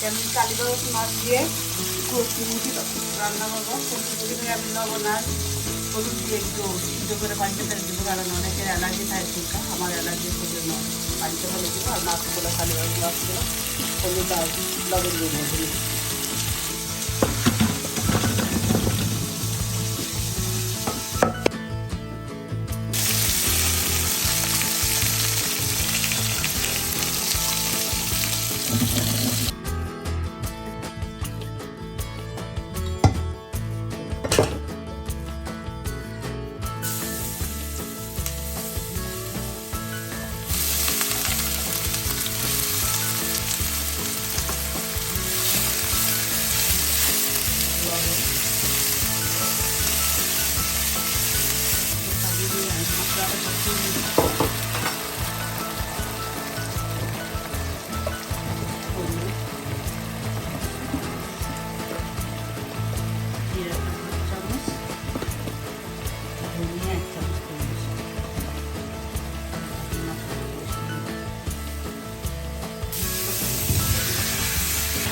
আমি কালীবাস মাছ দিয়ে কচুরমুখী রান্না করবো। কচুরমুখী আমি লবণ আর হলুদ দিয়ে একটু সিদ্ধ করে পানিতে ফেলে দেবো, কারণ অনেকের অ্যালার্জি থাকে ঠিকঠাক, আমার অ্যালার্জির জন্য পানিতে ফেলে দেবো। আর মাছগুলো কালীবাস মাছগুলো হলুদ আর লবণ দিয়ে দেবো।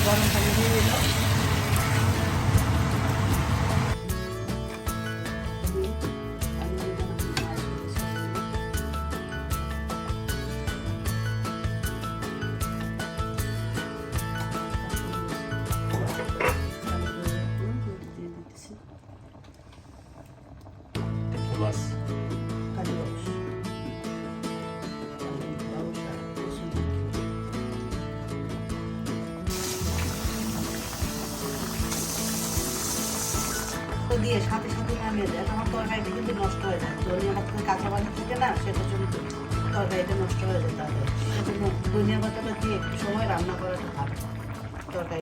গরম পানি দিয়ে দিলাম। Olmaz. দিয়ে সাথে সাথে নামিয়ে দেয়, আমার তরকারিটা কিন্তু নষ্ট হয়ে যায়। ধনিয়া পাতা কাঁচা পানি থাকে না, সেটার জন্য তরকারিটা নষ্ট হয়ে যায়। তাহলে সেজন্য ধনিয়া পাতাটা দিয়ে একটু সময় রান্না করাটা ভালো তরকারি।